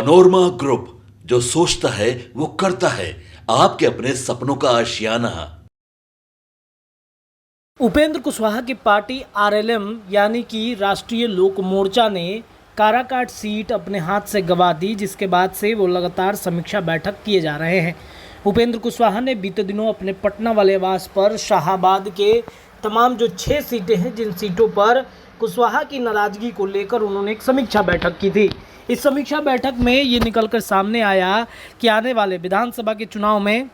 Panorama group, जो सोचता है वो करता है। आपके अपने सपनों का आशियाना। उपेंद्र कुशवाहा की पार्टी आरएलएम यानी कि राष्ट्रीय लोक मोर्चा ने काराकाट सीट अपने हाथ से गंवा दी, जिसके बाद से वो लगातार समीक्षा बैठक किए जा रहे हैं। उपेंद्र कुशवाहा ने बीते दिनों अपने पटना वाले आवास पर शाहाबाद के तमाम जो 6 सीटें हैं, जिन सीटों पर कुशवाहा की नाराजगी को लेकर उन्होंने एक समीक्षा बैठक की थी। इस समीक्षा बैठक में ये निकलकर सामने आया कि आने वाले विधानसभा के चुनाव में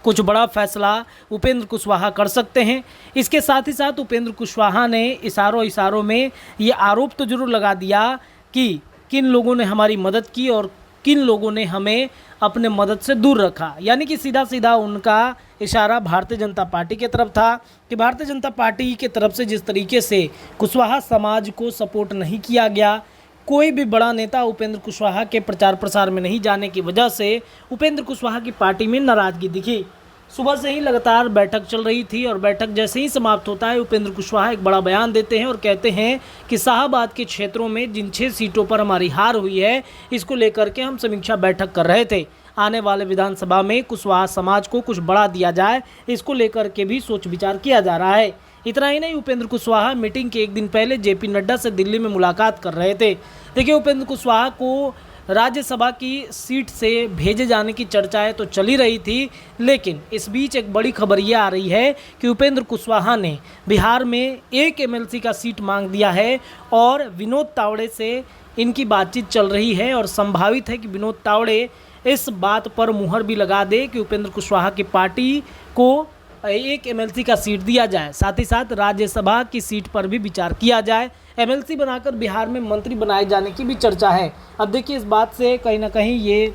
कुछ बड़ा फैसला उपेंद्र कुशवाहा कर सकते हैं। इसके साथ ही साथ उपेंद्र कुशवाहा ने इशारों में ये आरोप तो जरूर लगा दिया कि किन लोगों ने हमारी मदद की और किन लोगों ने हमें अपने मदद से दूर रखा। यानी कि सीधा सीधा उनका इशारा भारतीय जनता पार्टी की तरफ था कि भारतीय जनता पार्टी की तरफ से जिस तरीके से कुशवाहा समाज को सपोर्ट नहीं किया गया, कोई भी बड़ा नेता उपेंद्र कुशवाहा के प्रचार प्रसार में नहीं जाने की वजह से उपेंद्र कुशवाहा की पार्टी में नाराजगी दिखी। सुबह से ही लगातार बैठक चल रही थी और बैठक जैसे ही समाप्त होता है, उपेंद्र कुशवाहा एक बड़ा बयान देते हैं और कहते हैं कि शाहाबाद के क्षेत्रों में जिन 6 सीटों पर हमारी हार हुई है, इसको लेकर के हम समीक्षा बैठक कर रहे थे। आने वाले विधानसभा में कुशवाहा समाज को कुछ बड़ा दिया जाए, इसको लेकर के भी सोच विचार किया जा रहा है। इतना ही नहीं, उपेंद्र कुशवाहा मीटिंग के एक दिन पहले जेपी नड्डा से दिल्ली में मुलाकात कर रहे थे। देखिए, उपेंद्र कुशवाहा को राज्यसभा की सीट से भेजे जाने की चर्चाएं तो चली रही थी, लेकिन इस बीच एक बड़ी खबर ये आ रही है कि उपेंद्र कुशवाहा ने बिहार में एक एमएलसी का सीट मांग दिया है और विनोद तावड़े से इनकी बातचीत चल रही है और संभावित है कि विनोद तावड़े इस बात पर मुहर भी लगा दे कि उपेंद्र कुशवाहा की पार्टी को एक एमएलसी का सीट दिया जाए। साथ ही साथ राज्यसभा की सीट पर भी विचार किया जाए। एमएलसी बनाकर बिहार में मंत्री बनाए जाने की भी चर्चा है। अब देखिए, इस बात से कहीं ना कहीं ये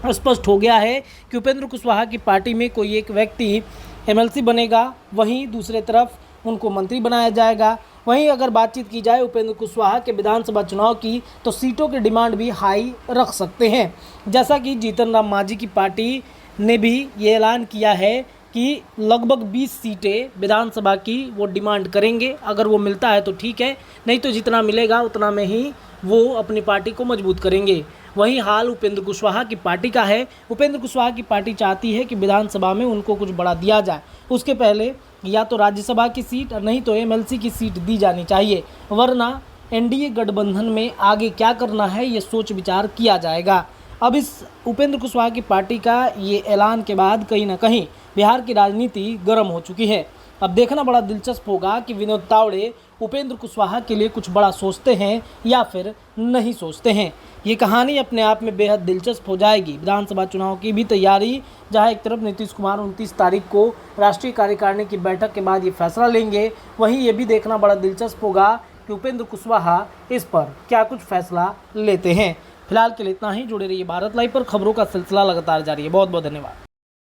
स्पष्ट हो गया है कि उपेंद्र कुशवाहा की पार्टी में कोई एक व्यक्ति एमएलसी बनेगा, वहीं दूसरे तरफ उनको मंत्री बनाया जाएगा। वहीं अगर बातचीत की जाए उपेंद्र कुशवाहा के विधानसभा चुनाव की, तो सीटों की डिमांड भी हाई रख सकते हैं। जैसा कि जीतन राम मांझी की पार्टी ने भी ये ऐलान किया है कि लगभग 20 सीटें विधानसभा की वो डिमांड करेंगे। अगर वो मिलता है तो ठीक है, नहीं तो जितना मिलेगा उतना में ही वो अपनी पार्टी को मजबूत करेंगे। वही हाल उपेंद्र कुशवाहा की पार्टी का है। उपेंद्र कुशवाहा की पार्टी चाहती है कि विधानसभा में उनको कुछ बड़ा दिया जाए। उसके पहले या तो राज्यसभा की सीट और नहीं तो एमएलसी की सीट दी जानी चाहिए, वरना एनडीए गठबंधन में आगे क्या करना है ये सोच विचार किया जाएगा। अब इस उपेंद्र कुशवाहा की पार्टी का ये ऐलान के बाद कहीं ना कहीं बिहार की राजनीति गर्म हो चुकी है। अब देखना बड़ा दिलचस्प होगा कि विनोद तावड़े उपेंद्र कुशवाहा के लिए कुछ बड़ा सोचते हैं या फिर नहीं सोचते हैं। ये कहानी अपने आप में बेहद दिलचस्प हो जाएगी। विधानसभा चुनाव की भी तैयारी, जहां एक तरफ नीतीश कुमार 29 तारीख को राष्ट्रीय कार्यकारिणी की बैठक के बाद ये फैसला लेंगे, वहीं ये भी देखना बड़ा दिलचस्प होगा कि उपेंद्र कुशवाहा इस पर क्या कुछ फैसला लेते हैं। फिलहाल के लिए इतना ही। जुड़े रहिए भारत लाइव पर, खबरों का सिलसिला लगातार जारी है। बहुत बहुत धन्यवाद।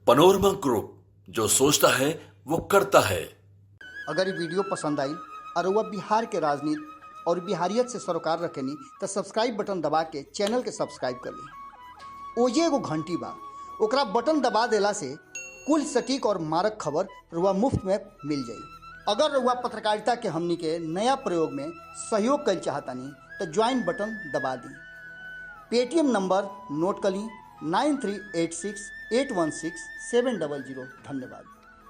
पनोरमा ग्रुप, जो सोचता है वो करता है। अगर ये वीडियो पसंद आई और वह बिहार के राजनीति और बिहारियत से सरोकार रखेनी तो सब्सक्राइब बटन दबा के चैनल के सब्सक्राइब कर ली। ओजे एगो घंटी बा, ओकरा बटन दबा देला से कुल सटीक और मारक खबर रुआ मुफ्त में मिल जाई। अगर रुआ पत्रकारिता के हमनी के नया प्रयोग में सहयोग कर चाहतानी तो ज्वाइन बटन दबा दी। पेटीएम नंबर नोट कर ली 9386816700। धन्यवाद।